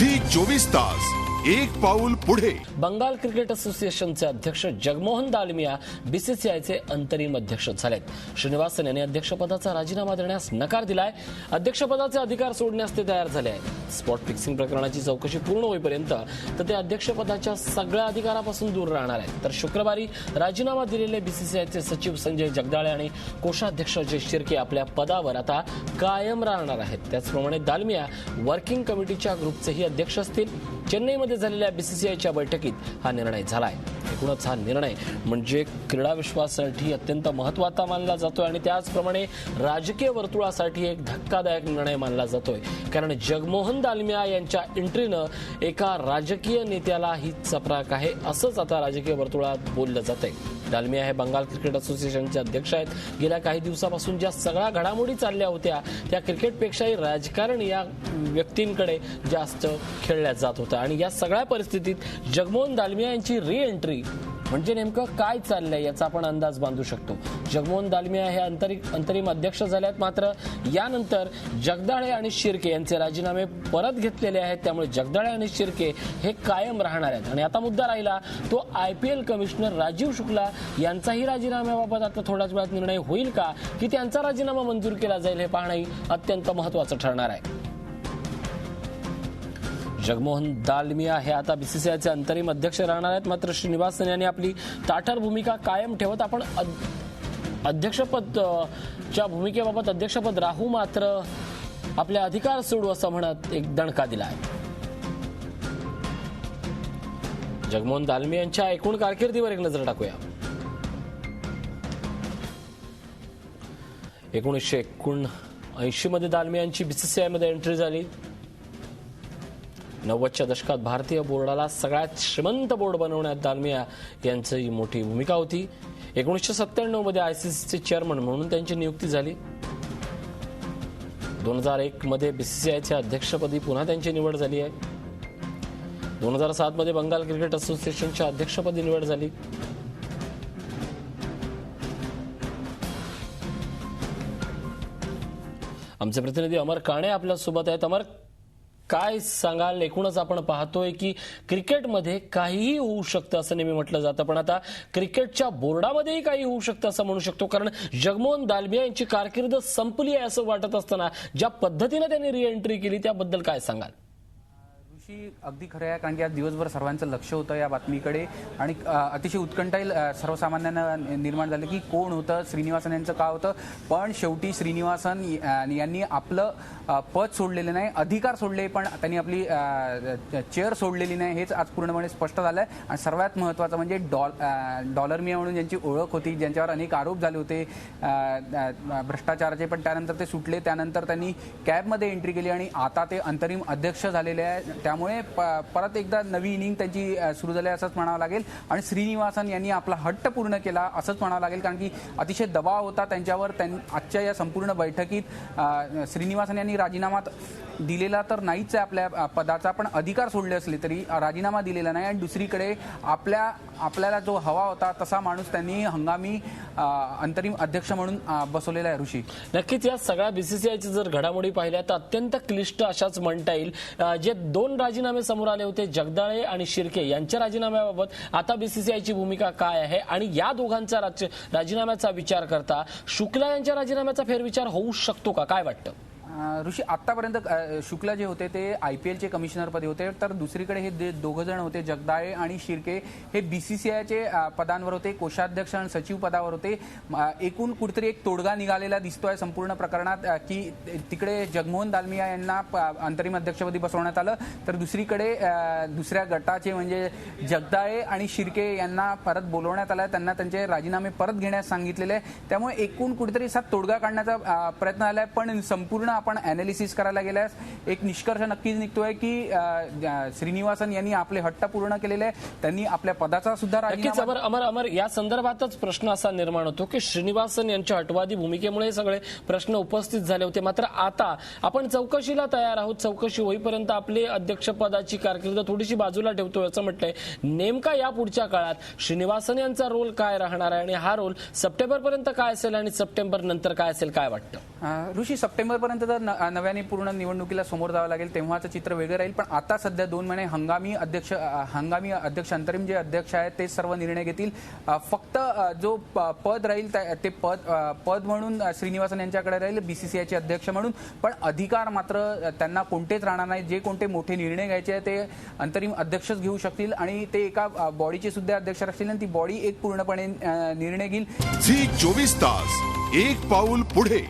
Zee 24 तास एक पाऊल पुढे। बंगाल क्रिकेट असोसिएशनचे अध्यक्ष जगमोहन दालमिया बीसीसीआयचे अंतरिम अध्यक्ष झालेत। श्रीनिवासन यांनी अध्यक्षपदाचा राजीनामा देण्यास नकार दिलाय। अध्यक्षपदाचे अधिकार सोडण्यास ते तयार झाले आहेत। स्पॉट फिक्सिंग प्रकरणाची चौकशी पूर्ण होईपर्यंत तर ते अध्यक्षपदाच्या सगळ्या अधिकारापासून दूर राहणार आहेत। तर शुक्रवारी राजीनामा दिलेले बीसीसीआयचे सचिव संजय जगदाळे आणि कोषाध्यक्ष अजय शिर्के आपल्या पदावर आता कायम राहणार आहेत। त्याचप्रमाणे दालमिया वर्किंग कमिटीच्या ग्रुपचेही अध्यक्ष असतील। चेन्नईमध्ये झालेल्या बीसीसीआयच्या बैठकीत हा निर्णय झालाय। एकूणच हा निर्णय म्हणजे क्रीडा विश्वासाठी अत्यंत महत्त्वाचा मानला जातोय आणि त्याचप्रमाणे राजकीय वर्तुळासाठी एक धक्कादायक निर्णय मानला जातोय। कारण जगमोहन दालमिया यांच्या एंट्रीनं एका राजकीय नेत्याला ही चपराक आहे असंच आता राजकीय वर्तुळात बोललं जातंय। दालमिया हे बंगाल क्रिकेट असोसिएशनचे अध्यक्ष आहेत। गेल्या काही दिवसापासून ज्या सगळ्या घडामोडी चालल्या होत्या त्या क्रिकेटपेक्षाही राजकारण या व्यक्तींकडे जास्त खेळल्या जात होतं आणि या सगळ्या परिस्थितीत जगमोहन दालमिया यांची री एंट्री म्हणजे नेमकं काय चाललंय याचा आपण अंदाज बांधू शकतो। जगमोहन दालमिया हे अंतरिम अध्यक्ष झालेत, मात्र यानंतर जगदाळे आणि शिर्के यांचे राजीनामे परत घेतलेले आहेत। त्यामुळे जगदाळे आणि शिर्के हे कायम राहणार आहेत आणि आता मुद्दा राहिला तो आयपीएल कमिशनर राजीव शुक्ला यांचाही राजीनाम्याबाबत आता थोड्याच वेळात निर्णय होईल का की त्यांचा राजीनामा मंजूर केला जाईल हे पाहणंही अत्यंत महत्त्वाचं ठरणार आहे। जगमोहन दालमिया हे आता बीसीसीआयचे अंतरिम अध्यक्ष राहणार आहेत, मात्र श्रीनिवासन यांनी आपली ताठर भूमिका कायम ठेवत आपण अध्यक्षपदच्या भूमिकेबाबत अध्यक्षपद राहू मात्र आपले अधिकार सोडू असं म्हणत एक दणका दिला आहे। जगमोहन दालमिया यांच्या एकूण कारकिर्दीवर एक नजर टाकूया। 1979 मध्ये दालमिया यांची बीसीसीआय मध्ये एंट्री झाली। 90च्या दशकात भारतीय बोर्डाला सगळ्यात श्रीमंत बोर्ड बनवण्यात दालमिया यांची मोठी भूमिका होती। 1997 मध्ये आयसीसीचे चेअरमन म्हणून त्यांची नियुक्ती झाली। 2001 मध्ये बीसीसीआयच्या अध्यक्षपदी पुन्हा त्यांची निवड झाली आहे। 2007 मध्ये बंगाल क्रिकेट असोसिएशनच्या अध्यक्षपदी निवड झाली। आमचे प्रतिनिधी अमर काणे आपल्या सोबत आहेत। अमर, काय सांगाल? एकूणच आपण पाहतोय की क्रिकेटमध्ये काहीही होऊ शकतं असं नेहमी म्हटलं जातं, पण आता क्रिकेटच्या बोर्डामध्येही काही होऊ शकतं असं म्हणू शकतो। कारण जगमोहन दालमिया यांची कारकीर्द संपली आहे असं वाटत असताना ज्या पद्धतीने त्यांनी री एंट्री केली त्याबद्दल काय सांगाल? अगदी खरं आहे, कारण की आज दिवसभर सर्वांचं लक्ष होतं या बातमीकडे आणि अतिशय उत्कंठाही सर्वसामान्यांना निर्माण झालं की कोण होतं, श्रीनिवासन यांचं का होतं। पण शेवटी श्रीनिवासन यांनी आपलं पद सोडलेलं नाही, अधिकार सोडले, पण त्यांनी आपली चेअर सोडलेली नाही हेच आज पूर्णपणे स्पष्ट झालं आहे। आणि सर्वात महत्त्वाचं म्हणजे डॉलरमिया म्हणून ज्यांची ओळख होती, ज्यांच्यावर अनेक आरोप झाले होते भ्रष्टाचाराचे, पण त्यानंतर ते सुटले। त्यानंतर त्यांनी कॅबमध्ये एंट्री केली आणि आता ते अंतरिम अध्यक्ष झालेले आहे। त्यामुळे परत एकदा नवी इनिंग त्यांची सुरू झाली असंच म्हणावं लागेल आणि श्रीनिवासन यांनी आपला हट्ट पूर्ण केला असंच म्हणावं लागेल, कारण की अतिशय दबाव होता त्यांच्यावर। आजच्या या संपूर्ण बैठकीत श्रीनिवासन यांनी राजीनामा दिलेला तर नाहीच आहे आपल्या पदाचा, पण अधिकार सोडले असले तरी राजीनामा दिलेला नाही। आणि दुसरीकडे आपल्याला जो हवा होता तसा माणूस त्यांनी हंगामी अंतरिम अध्यक्ष म्हणून बसवलेला आहे। ऋषी, नक्कीच या सगळ्या बीसीसीआयच्या जर घडामोडी पाहिल्या तर अत्यंत क्लिष्ट अशाच म्हणता येईल। जे दोन राजीनामे समोर आले होते जगदाळे आणि शिर्के यांच्या राजीनाम्याबाबत आता बीसीसीआयची भूमिका काय आहे आणि या दोघांचा राजीनाम्याचा विचार करता शुक्ला यांच्या राजीनाम्याचा फेरविचार होऊ शकतो का, काय वाटतं? ऋषी, आतापर्यंत शुक्ला जे होते ते आयपीएलचे कमिशनरपदी होते, तर दुसरीकडे हे दोघं जण होते जगदाळे आणि शिर्के हे बीसीसीआयचे पदांवर होते, कोषाध्यक्ष आणि सचिव पदावर होते। एकूण कुठेतरी एक तोडगा निघालेला दिसतोय संपूर्ण प्रकरणात की तिकडे जगमोहन दालमिया यांना अंतरिम अध्यक्षपदी बसवण्यात आलं, तर दुसरीकडे दुसऱ्या गटाचे म्हणजे जगदाळे आणि शिर्के यांना परत बोलवण्यात आलं, त्यांना त्यांचे राजीनामे परत घेण्यास सांगितलेले आहे। त्यामुळे एकूण कुठेतरी असा तोडगा काढण्याचा प्रयत्न झालाय, पण संपूर्ण आपण अॅनालिसिस करायला गेल्यास एक निष्कर्ष नक्कीच निघतोय की श्रीनिवासन यांनी आपले हट्ट पूर्ण केलेले आहे, त्यांनी आपल्या पदाचा सुद्धा राजीनामा। अमर या संदर्भातच प्रश्न असा निर्माण होतो की श्रीनिवासन यांच्या हटवादी भूमिकेमुळे सगळे प्रश्न उपस्थित झाले होते, मात्र आता आपण चौकशीला तयार आहोत। चौकशी होईपर्यंत आपले अध्यक्षपदाची कारकीर्द थोडीशी बाजूला ठेवतोय असं म्हटलंय। नेमका या पुढच्या काळात श्रीनिवासन यांचा रोल काय राहणार आहे आणि हा रोल सप्टेंबर पर्यंत काय असेल आणि सप्टेंबर नंतर काय असेल, काय वाटतं? ऋषी, सप्टेंबर पर्यंत जर नव्याने पूर्ण निवडणुकीला समोर जावं लागेल तेव्हाचं चित्र वेगळं राहील. पण आता सध्या 2 महिने हंगामी अध्यक्ष अंतरिम जे अध्यक्ष आहेत ते सर्व निर्णय घेतील. फक्त जो पद राहील ते पद म्हणून श्रीनिवासन यांच्याकडे राहील बीसीसीआयचे अध्यक्ष म्हणून. पण अधिकार मात्र त्यांना कोणतेच राहणार नाही. जे कोणते मोठे निर्णय घ्यायचे आहे ते अंतरिम अध्यक्षच घेऊ शकतील आणि ते एका बॉडीचे सुद्धा अध्यक्ष असतील आणि ती बॉडी एक पूर्णपणे निर्णय घेईल. झी 24 तास एक पाऊल पुढे.